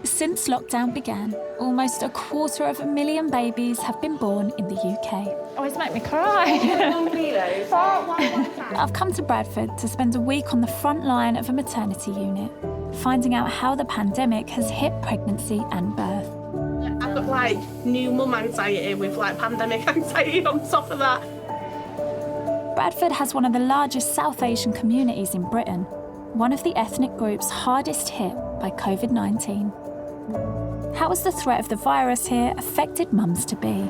Since lockdown began, almost 250,000 babies have been born in the UK. Always make me cry. I've come to Bradford to spend a week on the front line of a maternity unit, finding out how the pandemic has hit pregnancy and birth. I've got new mum anxiety with pandemic anxiety on top of that. Bradford has one of the largest South Asian communities in Britain, one of the ethnic groups hardest hit by COVID-19. How has the threat of the virus here affected mums-to-be?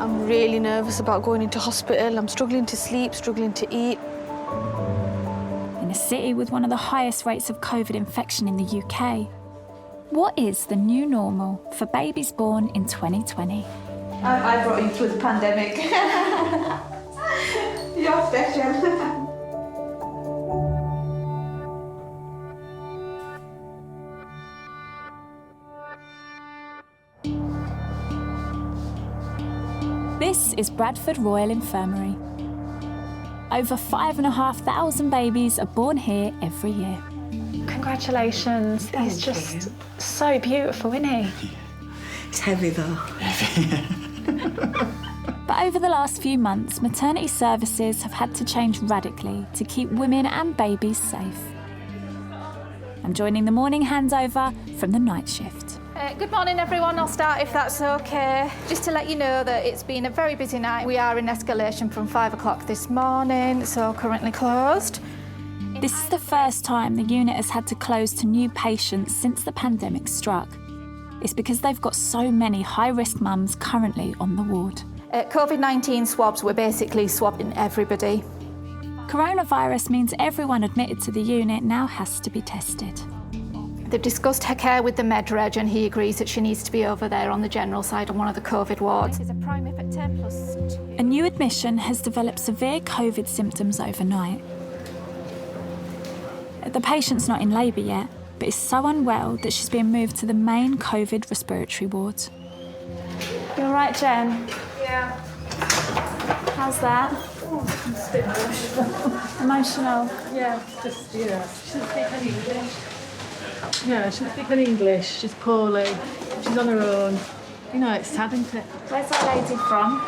I'm really nervous about going into hospital. I'm struggling to sleep, struggling to eat. In a city with one of the highest rates of COVID infection in the UK, what is the new normal for babies born in 2020? I brought you through the pandemic. You're special. This is Bradford Royal Infirmary. Over 5,500 babies are born here every year. Congratulations. He's just so beautiful, isn't he? It's heavy though. But over the last few months, maternity services have had to change radically to keep women and babies safe. I'm joining the morning handover from the night shift. Good morning, everyone. I'll start if that's OK. Just to let you know that it's been a very busy night. We are in escalation from 5 o'clock this morning, so currently closed. This is the first time the unit has had to close to new patients since the pandemic struck. It's because they've got so many high-risk mums currently on the ward. COVID-19 swabs, we're basically swabbing everybody. Coronavirus means everyone admitted to the unit now has to be tested. They've discussed her care with the med reg and he agrees that she needs to be over there on the general side on one of the COVID wards. A new admission has developed severe COVID symptoms overnight. The patient's not in labour yet, but is so unwell that she's been moved to the main COVID respiratory ward. You all right, Jen? Yeah. How's that? Oh, it's a bit emotional. Emotional? Yeah, just, She doesn't speak any English. Yeah, she doesn't speak any English. She's poorly. She's on her own. It's sad, isn't it? Where's that lady from?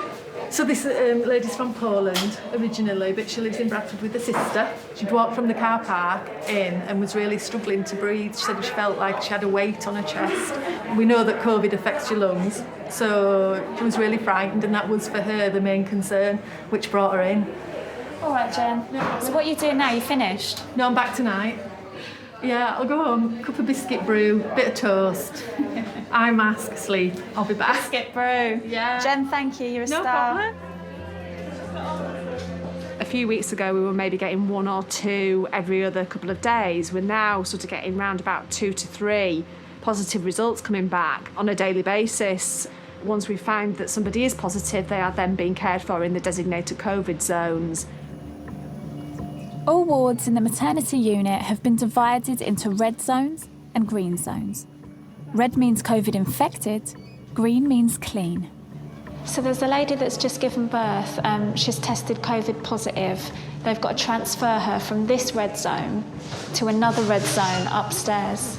So this lady's from Poland originally, but she lives in Bradford with her sister. She'd walked from the car park in and was really struggling to breathe. She said she felt like she had a weight on her chest. We know that COVID affects your lungs, so she was really frightened, and that was for her the main concern, which brought her in. All right, Jen. So what are you doing now? You finished? No, I'm back tonight. Yeah, I'll go home, cup of biscuit brew, bit of toast, eye mask, sleep. I'll be back. Biscuit brew. Yeah. Jen, thank you. You're a No star. problem. A few weeks ago, we were maybe getting 1 or 2 every other couple of days. We're now sort of getting round about 2 to 3 positive results coming back on a daily basis. Once we find that somebody is positive, they are then being cared for in the designated COVID zones. All wards in the maternity unit have been divided into red zones and green zones. Red means COVID infected, green means clean. So there's a lady that's just given birth. She's tested COVID positive. They've got to transfer her from this red zone to another red zone upstairs.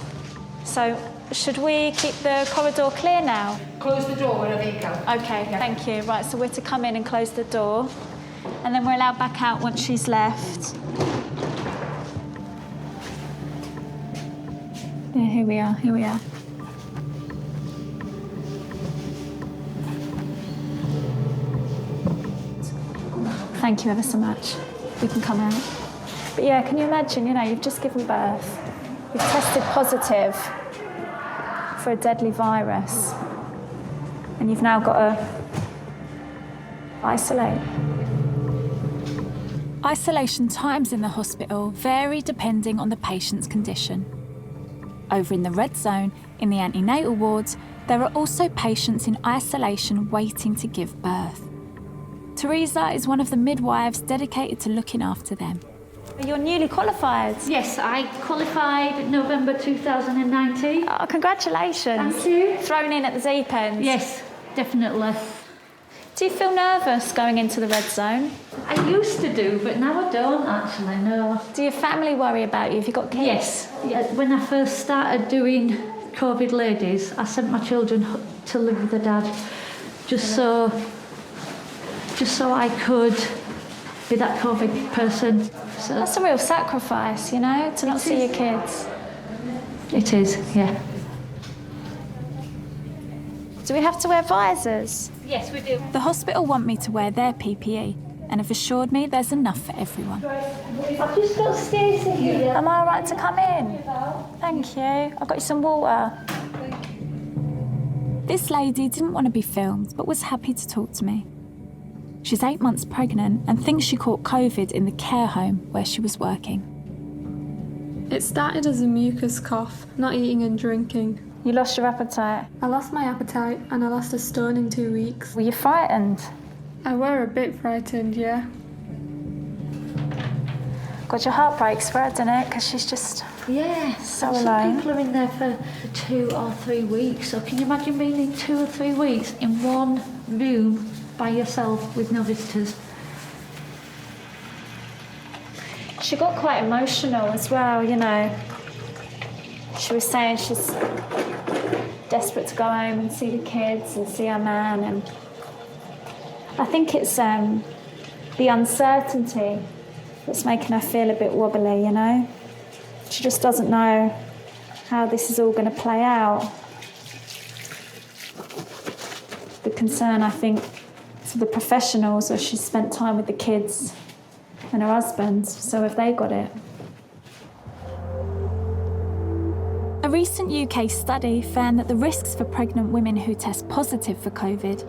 So should we keep the corridor clear now? Close the door wherever you go. OK, thank you. Right, so we're to come in and close the door. And then we're allowed back out once she's left. Yeah, here we are. Thank you ever so much. We can come out. But yeah, can you imagine, you've just given birth. You've tested positive for a deadly virus. And you've now got to isolate. Isolation times in the hospital vary depending on the patient's condition. Over in the red zone, in the antenatal wards, there are also patients in isolation waiting to give birth. Teresa is one of the midwives dedicated to looking after them. You're newly qualified. Yes, I qualified November 2019. Oh, congratulations. Thank you. Thrown in at the deep end. Yes, definitely. Do you feel nervous going into the red zone? I used to do, but now I don't actually, no. Do your family worry about you? Have you got kids? Yes. When I first started doing COVID ladies, I sent my children to live with their dad just so I could be that COVID person. So That's a real sacrifice, you know, to not see your kids. it is, yeah. Do we have to wear visors? Yes, we do. The hospital want me to wear their PPE and have assured me there's enough for everyone. I've just got Stacey here. Am I all right to come in? Thank you. I've got you some water. This lady didn't want to be filmed, but was happy to talk to me. She's 8 months pregnant and thinks she caught COVID in the care home where she was working. It started as a mucus cough, not eating and drinking. You lost your appetite. I lost my appetite and I lost a stone in 2 weeks. Were you frightened? I were a bit frightened, yeah. God, your heart breaks for her, doesn't it? Because she's just Yes. so Some alone. people are in there for 2 or 3 weeks. So can you imagine being in 2 or 3 weeks in one room by yourself with no visitors? She got quite emotional as well, you know. She was saying she's desperate to go home and see the kids and see her man, and I think it's the uncertainty that's making her feel a bit wobbly, you know. She just doesn't know how this is all going to play out. The concern, I think, for the professionals is she's spent time with the kids and her husband, so have they got it? A recent UK study found that the risks for pregnant women who test positive for COVID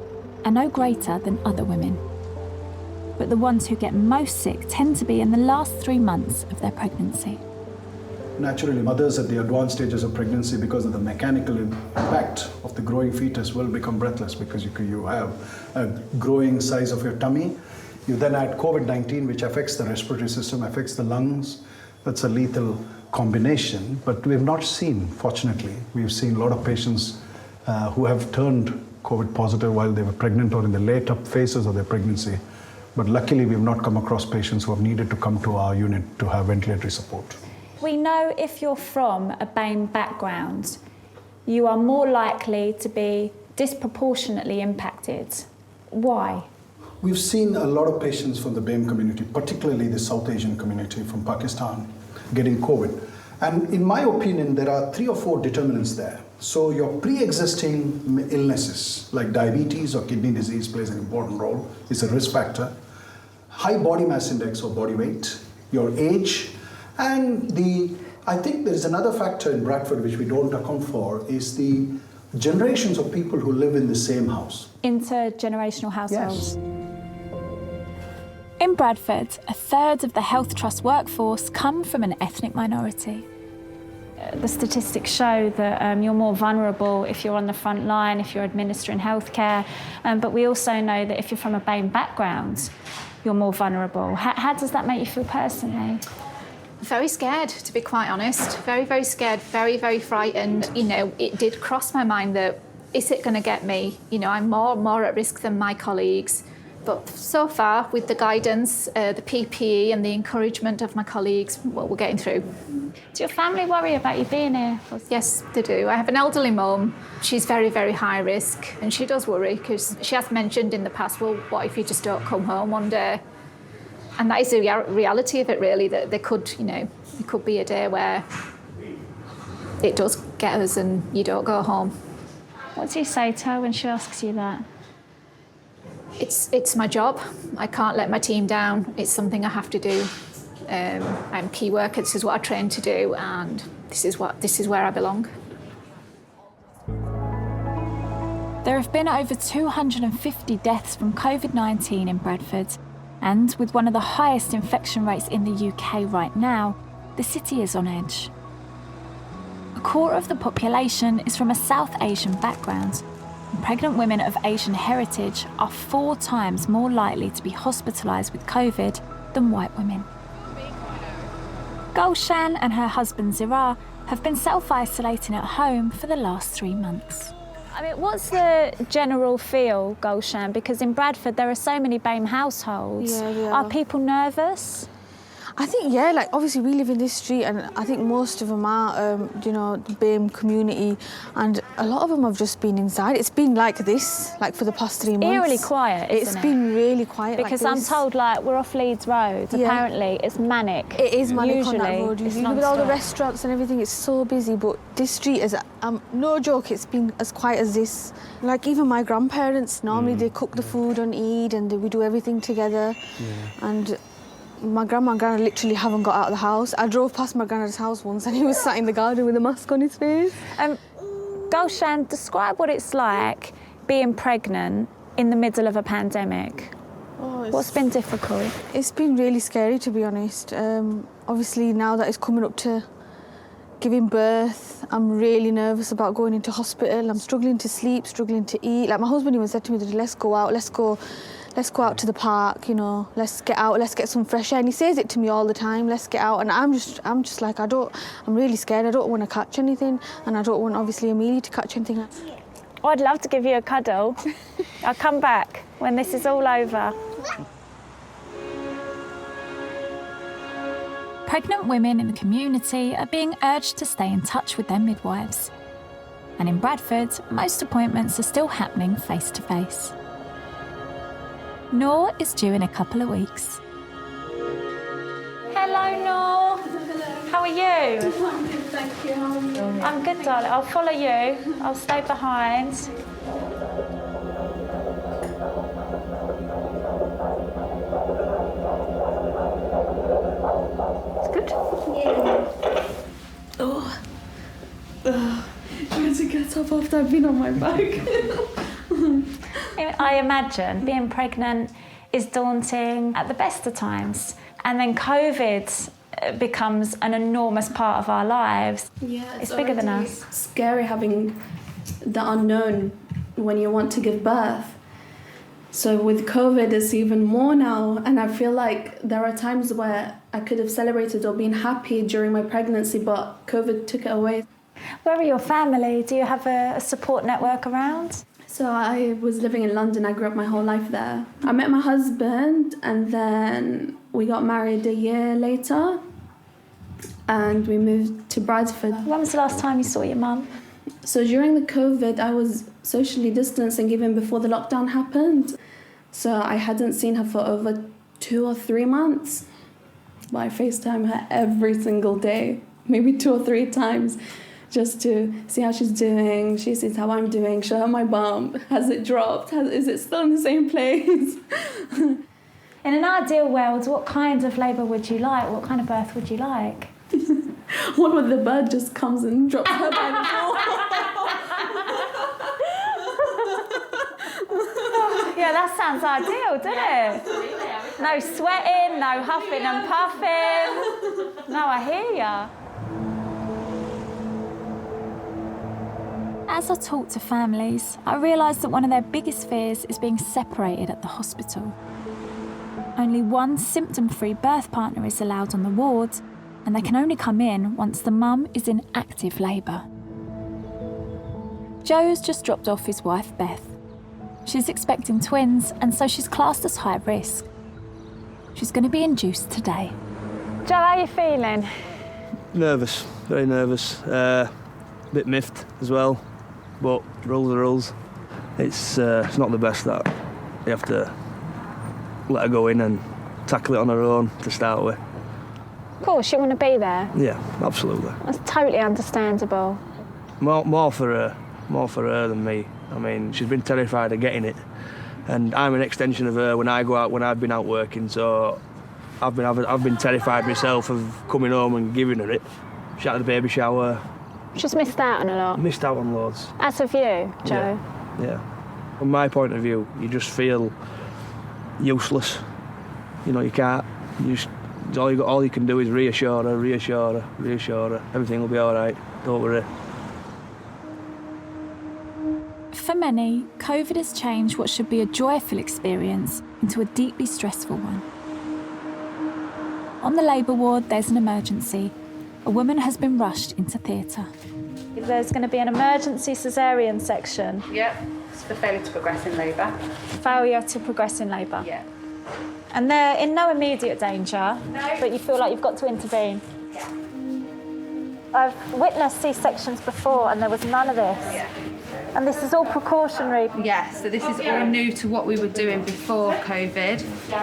are no greater than other women. But the ones who get most sick tend to be in the last 3 months of their pregnancy. Naturally, mothers at the advanced stages of pregnancy, because of the mechanical impact of the growing fetus, will become breathless because you have a growing size of your tummy. You then add COVID-19, which affects the respiratory system, affects the lungs. That's a lethal combination, but we've not seen, fortunately, we've seen a lot of patients who have turned COVID positive while they were pregnant or in the later phases of their pregnancy. But luckily, we've not come across patients who have needed to come to our unit to have ventilatory support. We know if you're from a BAME background, you are more likely to be disproportionately impacted. Why? We've seen a lot of patients from the BAME community, particularly the South Asian community from Pakistan, getting COVID. And in my opinion, there are 3 or 4 determinants there. So your pre-existing illnesses like diabetes or kidney disease plays an important role. It's a risk factor. High body mass index or body weight, your age, and I think there's another factor in Bradford which we don't account for is the generations of people who live in the same house. Intergenerational households. Yes. In Bradford, a third of the Health Trust workforce come from an ethnic minority. The statistics show that you're more vulnerable if you're on the front line, if you're administering healthcare, but we also know that if you're from a BAME background, you're more vulnerable. How does that make you feel personally? Very scared, to be quite honest. Very, very scared, very, very frightened. You know, it did cross my mind that, is it going to get me? You know, I'm more at risk than my colleagues. But so far, with the guidance, the PPE and the encouragement of my colleagues, well, we're getting through. Do your family worry about you being here? Yes, they do. I have an elderly mum. She's very, very high risk, and she does worry because she has mentioned in the past, well, what if you just don't come home one day? And that is the reality of it, really, that there could, you know, it could be a day where it does get us and you don't go home. What do you say to her when she asks you that? It's my job. I can't let my team down. It's something I have to do. I'm key worker. This is what I trained to do, and this is where I belong. There have been over 250 deaths from COVID-19 in Bradford, and with one of the highest infection rates in the UK right now, the city is on edge. A quarter of the population is from a South Asian background, and pregnant women of Asian heritage are 4 times more likely to be hospitalised with COVID than white women. Gulshan and her husband Zira have been self-isolating at home for the last 3 months. I mean, what's the general feel, Gulshan? Because in Bradford there are so many BAME households. Yeah, there Are are. people nervous? I think, yeah, like obviously we live in this street and I think most of them are, you know, the BAME community, and a lot of them have just been inside. It's been like this, like for the past 3 months. Eerily quiet, isn't It's it? been really quiet Because like I'm this. told, like, we're off Leeds Road. Yeah. Apparently it's manic. It is manic Usually, on that road. it's Usually with all the non-stop. restaurants and everything, it's so busy, but this street is, no joke, it's been as quiet as this. Like even my grandparents, normally they cook the food on Eid and we do everything together. And my grandma and granddad literally haven't got out of the house. I drove past my granddad's house once and he was sat in the garden with a mask on his face. Gulshan, describe what it's like being pregnant in the middle of a pandemic. What's been difficult? It's been really scary, to be honest. Obviously, now that it's coming up to giving birth, I'm really nervous about going into hospital. I'm struggling to sleep, struggling to eat. Like my husband even said to me, let's go out, let's go out to the park, you know, let's get out, let's get some fresh air. And he says it to me all the time, let's get out. And I'm just like, I'm really scared. I don't want to catch anything. And I don't want, obviously, Amelia to catch anything. Oh, I'd love to give you a cuddle. I'll come back when this is all over. Pregnant women in the community are being urged to stay in touch with their midwives. And in Bradford, most appointments are still happening face-to-face. Noor is due in a couple of weeks. Hello, Noor. How are you? I'm good, thank you. How are you? I'm good, darling. I'll follow you. I'll stay behind. It's good? Yeah. Trying to get up after I've been on my back. I imagine being pregnant is daunting at the best of times, and then COVID becomes an enormous part of our lives. Yeah, it's bigger than us. Scary having the unknown when you want to give birth. So with COVID, it's even more now, and I feel like there are times where I could have celebrated or been happy during my pregnancy, but COVID took it away. Where are your family? Do you have a support network around? So I was living in London. I grew up my whole life there. I met my husband and then we got married a year later and we moved to Bradford. When was the last time you saw your mum? So during the COVID, I was socially distancing even before the lockdown happened. So I hadn't seen her for over 2 or 3 months. But I FaceTime her every single day, maybe 2 or 3 times, just to see how she's doing. She sees how I'm doing, show her my bump. Has it dropped? Is it still in the same place? In an ideal world, what kind of labour would you like? What kind of birth would you like? One where the bird just comes and drops her by the door. Yeah, that sounds ideal, doesn't it? No sweating, no huffing and puffing. No, I hear ya. As I talk to families, I realise that one of their biggest fears is being separated at the hospital. Only one symptom-free birth partner is allowed on the ward, and they can only come in once the mum is in active labour. Joe's just dropped off his wife, Beth. She's expecting twins, and so she's classed as high risk. She's going to be induced today. Joe, how are you feeling? Nervous, very nervous. A bit miffed as well, but rules are rules. It's not the best that you have to let her go in and tackle it on her own to start with. Of course, you want to be there. Yeah, absolutely. That's totally understandable. More for her than me. I mean, she's been terrified of getting it, and I'm an extension of her when I go out, when I've been out working. So I've been terrified myself of coming home and giving her it. She had the baby shower. She's missed out on a lot. Missed out on loads. As have you, Joe. Yeah. From my point of view, you just feel useless. You know, you can't. All you can do is reassure her. Everything will be all right. Don't worry. For many, COVID has changed what should be a joyful experience into a deeply stressful one. On the labour ward, there's an emergency. A woman has been rushed into theatre. There's going to be an emergency caesarean section. Yep. It's for failure to progress in labour. Failure to progress in labour. Yeah. And they're in no immediate danger, but you feel like you've got to intervene. Yeah. I've witnessed C-sections before and there was none of this. Yeah. And this is all precautionary. Yeah, so this is all new to what we were doing before COVID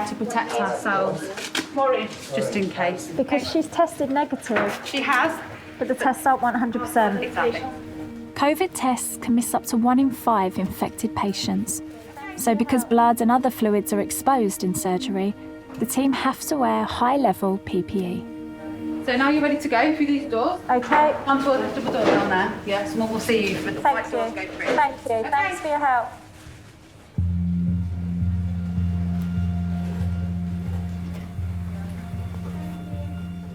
to protect ourselves, just in case. Because she's tested negative. She has. But the tests aren't 100%. Exactly. COVID tests can miss up to 1 in 5 infected patients. So because blood and other fluids are exposed in surgery, the team have to wear high-level PPE. So now you're ready to go through these doors? Okay. One door, the double door down there. Yeah, someone will see you for the white doors go through. Thank you. Okay. Thanks for your help.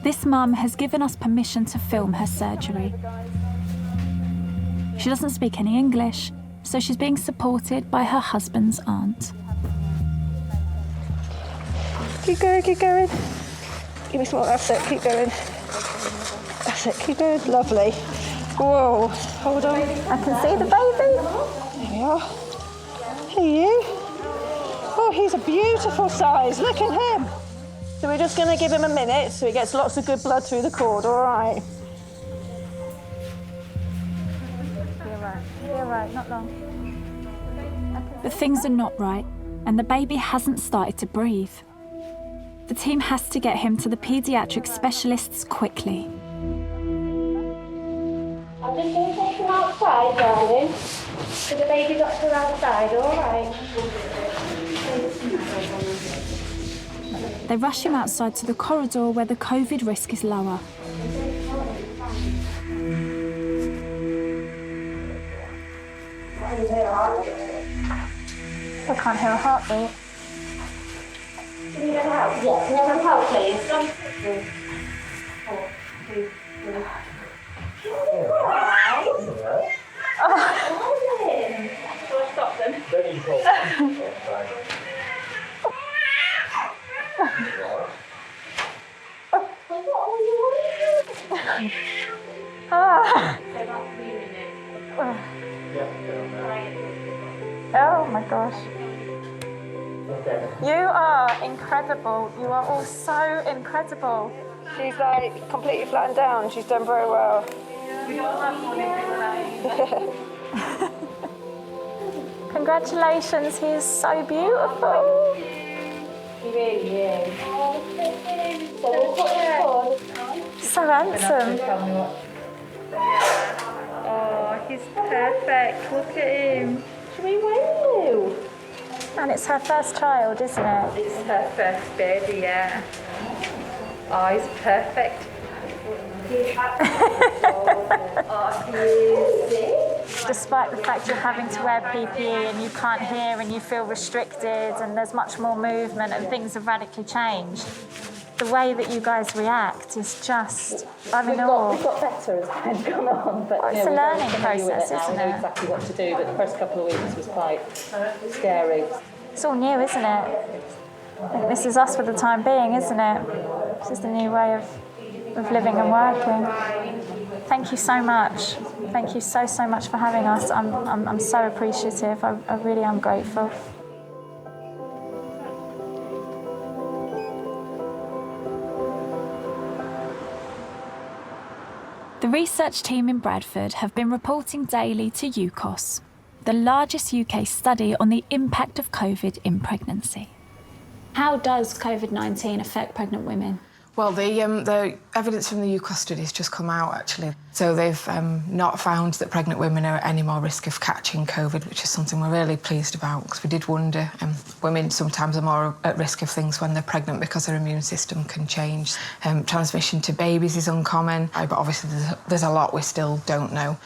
This mum has given us permission to film her surgery. She doesn't speak any English, so she's being supported by her husband's aunt. Keep going, keep going. Give me some more, that's it, keep going. That's it, keep going, lovely. Whoa, hold on. I can see the baby. There we are. Hey you. Oh, he's a beautiful size, look at him. So we're just gonna give him a minute so he gets lots of good blood through the cord, all right? You're right, not long. But things are not right, and the baby hasn't started to breathe. The team has to get him to the paediatric specialists quickly. I'm just going to take him outside, darling. So the baby doctor outside, all right? They rush him outside to the corridor where the COVID risk is lower. I can't hear a heartbeat. Can you have help? Yes, can I have help, please? Shall I stop them? Oh my gosh. You are incredible. You are all so incredible. She's like completely flattened down. She's done very well. Congratulations, he is so beautiful. He really is. So we'll put him on. So handsome. Oh, he's perfect. Look at him. Should we weigh you? And it's her first child, isn't it? It's her first baby, yeah. Oh, he's perfect. Despite the fact you're having to wear PPE and you can't hear and you feel restricted and there's much more movement and things have radically changed, the way that you guys react is just, I'm in awe. We've got better as time's gone on, but it's a learning process, isn't it? isn't I know it? exactly what to do, but the first couple of weeks was quite scary. It's all new, isn't it? I think this is us for the time being, isn't it? This is the new way of living and working. Thank you so much. Thank you so much for having us. I'm so appreciative. I really am grateful. The research team in Bradford have been reporting daily to UCOS, the largest UK study on the impact of COVID in pregnancy. How does COVID-19 affect pregnant women? Well, the evidence from the UCOS study has just come out, actually. So they've not found that pregnant women are at any more risk of catching COVID, which is something we're really pleased about, because we did wonder. Women sometimes are more at risk of things when they're pregnant because their immune system can change. Transmission to babies is uncommon, but obviously there's a lot we still don't know.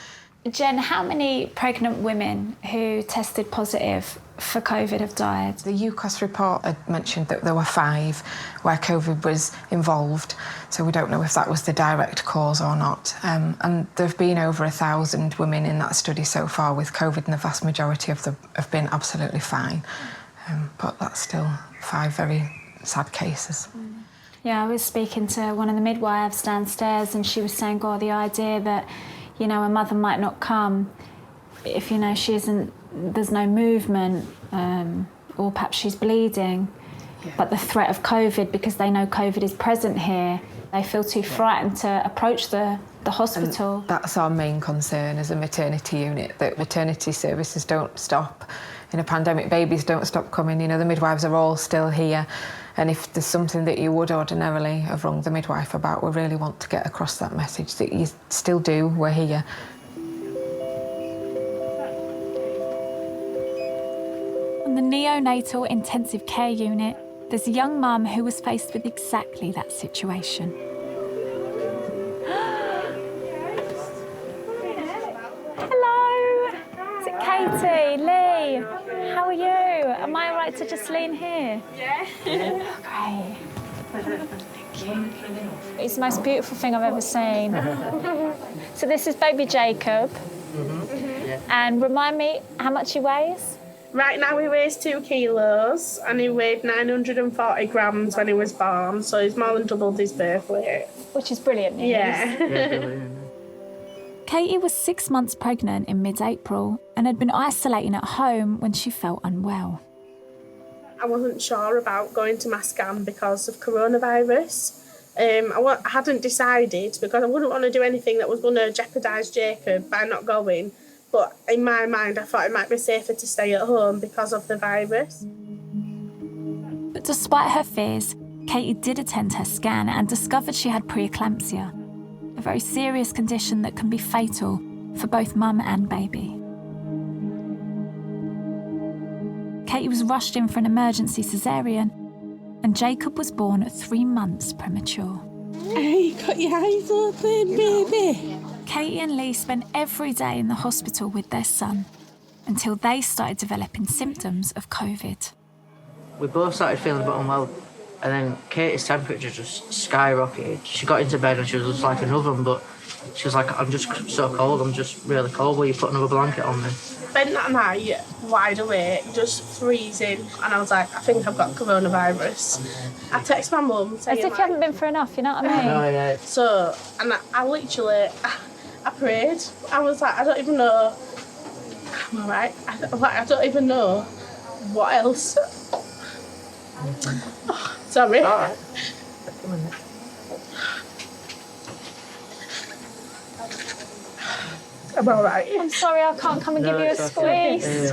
Jen, how many pregnant women who tested positive for COVID have died? The UCOS report had mentioned that there were 5 where COVID was involved, so we don't know if that was the direct cause or not. And there have been over 1,000 women in that study so far with COVID, and the vast majority of them have been absolutely fine. But that's still 5 very sad cases. Yeah, I was speaking to one of the midwives downstairs and she was saying, God, the idea that You know, a mother might not come if, you know, there's no movement, or perhaps she's bleeding. Yeah. But the threat of COVID, because they know COVID is present here, they feel too frightened to approach the hospital. And that's our main concern as a maternity unit, that maternity services don't stop. In a pandemic, babies don't stop coming. You know, the midwives are all still here. And if there's something that you would ordinarily have rung the midwife about, we really want to get across that message that you still do, we're here. On the neonatal intensive care unit, there's a young mum who was faced with exactly that situation. Hello! Is it Katie? Lee? How are you? Am I all right to just lean here? Yeah. Great. Thank you. It's the most beautiful thing I've ever seen. So this is baby Jacob. And remind me how much he weighs? Right now he weighs 2 kilos and he weighed 940 grams when he was born, so he's more than doubled his birth weight. Which is brilliant news. Yeah. Katie was 6 months pregnant in mid-April and had been isolating at home when she felt unwell. I wasn't sure about going to my scan because of coronavirus. I hadn't decided because I wouldn't want to do anything that was going to jeopardise Jacob by not going. But in my mind, I thought it might be safer to stay at home because of the virus. But despite her fears, Katie did attend her scan and discovered she had preeclampsia, a very serious condition that can be fatal for both mum and baby. Katie was rushed in for an emergency caesarean, and Jacob was born at 3 months premature. Hey, got your eyes open, baby. Katie and Lee spent every day in the hospital with their son until they started developing symptoms of COVID. We both started feeling a bit unwell, and then Katie's temperature just skyrocketed. She got into bed and she was just like an oven, but she was like, I'm just so cold, I'm just really cold, will you put another blanket on me? Spent that night wide awake, just freezing, and I was like, I think I've got coronavirus. I texted my mum saying, as if you haven't been through enough, you know what I mean? No, yeah. So, and I literally, I prayed. I was like, I don't even know, I'm all right. I don't even know what else. Oh, sorry. All right. I'm all right. I'm sorry I can't come and give you a squeeze.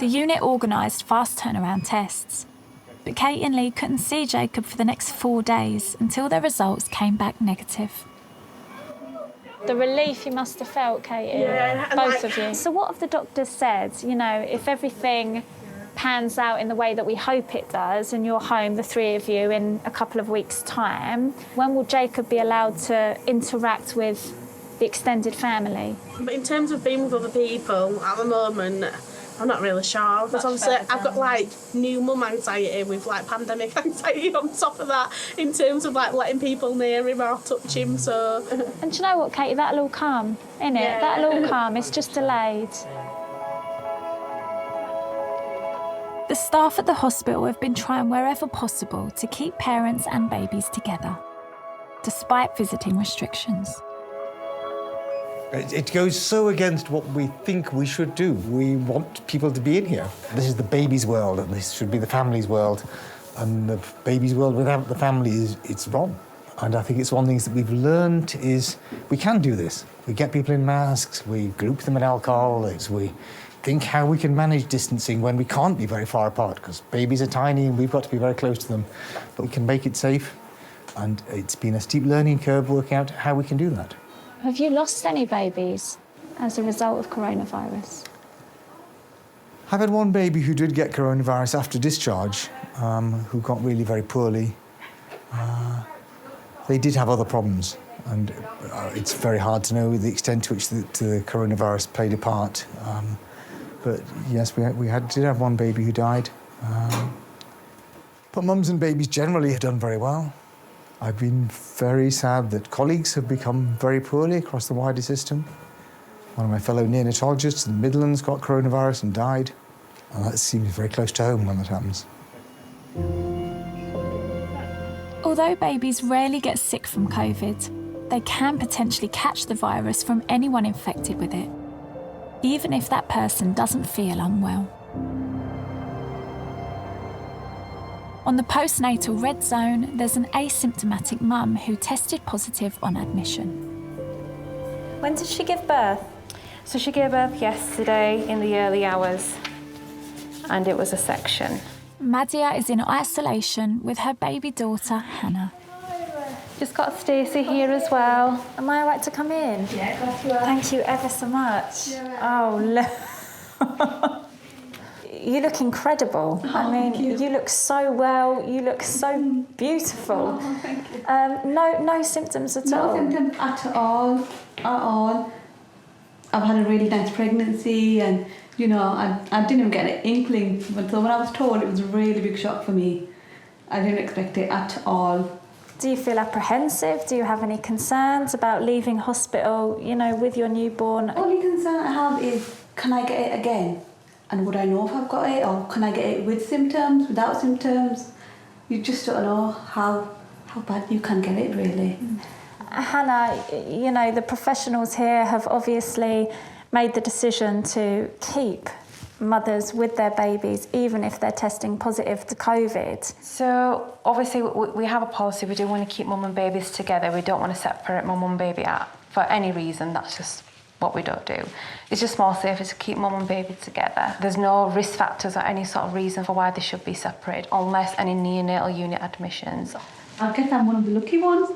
The unit organised fast turnaround tests, but Kate and Lee couldn't see Jacob for the next 4 days until their results came back negative. The relief you must have felt, Katie. Yeah. Both of you. So what have the doctors said? You know, if everything pans out in the way that we hope it does and you're home, the three of you, in a couple of weeks' time, when will Jacob be allowed to interact with the extended family? But in terms of being with other people, at the moment, I'm not really sure. Because obviously I've got like new mum anxiety with like pandemic anxiety on top of that, in terms of like letting people near him or touch him, so... And do you know what, Katie, that'll all come, innit? Yeah. That'll all come, it's just delayed. The staff at the hospital have been trying wherever possible to keep parents and babies together, despite visiting restrictions. It goes so against what we think we should do. We want people to be in here. This is the baby's world, and this should be the family's world. And the baby's world without the family it's wrong. And I think it's one of the things that we've learned is we can do this. We get people in masks, we group them in alcohol, we think how we can manage distancing when we can't be very far apart, because babies are tiny and we've got to be very close to them. But we can make it safe. And it's been a steep learning curve working out how we can do that. Have you lost any babies as a result of coronavirus? I've had one baby who did get coronavirus after discharge, who got really very poorly. They did have other problems, and it's very hard to know the extent to which the coronavirus played a part. But yes, we did have one baby who died. But mums and babies generally have done very well. I've been very sad that colleagues have become very poorly across the wider system. One of my fellow neonatologists in the Midlands got coronavirus and died. And that seems very close to home when that happens. Although babies rarely get sick from COVID, they can potentially catch the virus from anyone infected with it, even if that person doesn't feel unwell. On the postnatal red zone, there's an asymptomatic mum who tested positive on admission. When did she give birth? So she gave birth yesterday in the early hours, and it was a section. Madia is in isolation with her baby daughter, Hannah. Just got Stacey here as well. Am I all right to come in? Yeah, of course you are. Thank you ever so much. Oh, look. You look incredible. I mean, you look so well. You look so beautiful. Oh, thank you. No symptoms at all. No symptoms at all. I've had a really nice pregnancy, and you know, I didn't even get an inkling. But so when I was told, it was a really big shock for me. I didn't expect it at all. Do you feel apprehensive? Do you have any concerns about leaving hospital, you know, with your newborn? The only concern I have is, can I get it again? And would I know if I've got it, or can I get it with symptoms, without symptoms? You just don't know how bad you can get it, really. Hannah, you know, the professionals here have obviously made the decision to keep mothers with their babies, even if they're testing positive to COVID. So obviously we have a policy. We do want to keep mum and babies together. We don't want to separate mum and baby out for any reason. That's just what we don't do. It's just more safer to keep mum and baby together. There's no risk factors or any sort of reason for why they should be separated, unless any neonatal unit admissions. I guess I'm one of the lucky ones,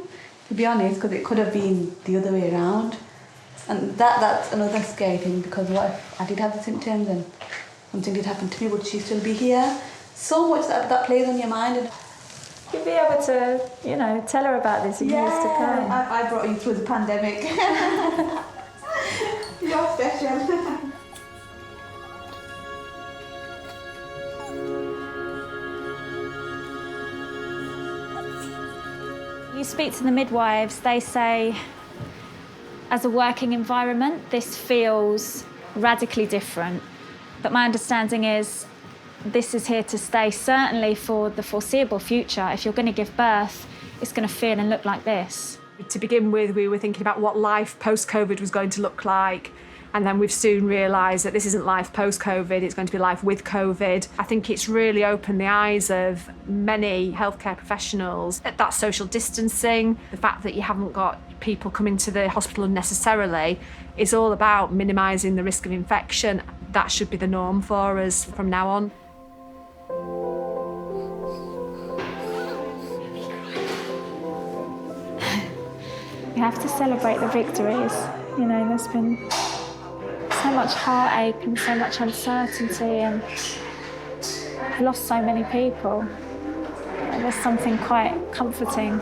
to be honest, because it could have been the other way around. And that's another scary thing, because what if I did have the symptoms and something did happen to me, would she still be here? So much that plays on your mind. And you'd be able to, you know, tell her about this in years to come. I brought you through the pandemic. You're special. You speak to the midwives, they say, as a working environment, this feels radically different. But my understanding is this is here to stay, certainly for the foreseeable future. If you're going to give birth, it's going to feel and look like this. To begin with, we were thinking about what life post-COVID was going to look like. And then we've soon realised that this isn't life post-COVID, it's going to be life with COVID. I think it's really opened the eyes of many healthcare professionals at that social distancing, the fact that you haven't got people coming to the hospital unnecessarily. It's all about minimising the risk of infection. That should be the norm for us from now on. You have to celebrate the victories. You know, there's been so much heartache and so much uncertainty, and I've lost so many people. And there's something quite comforting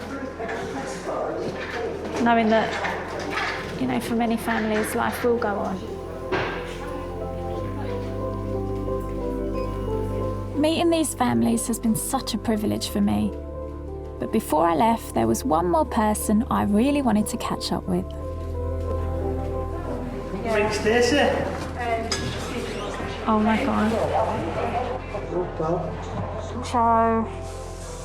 knowing that, you know, for many families, life will go on. Meeting these families has been such a privilege for me. But before I left, there was one more person I really wanted to catch up with. Right, Stacey. Oh my God. Joe.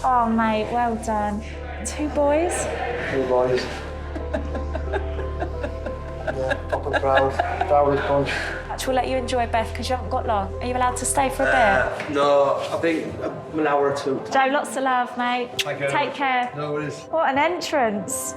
Oh mate, well done. 2 boys? 2 boys. Yeah, proper proud. Proud as punch. We'll let you enjoy Beth because you haven't got long. Are you allowed to stay for a bit? No, I think an hour or 2. Joe, lots of love, mate. Thank you. Take care. No worries. What an entrance.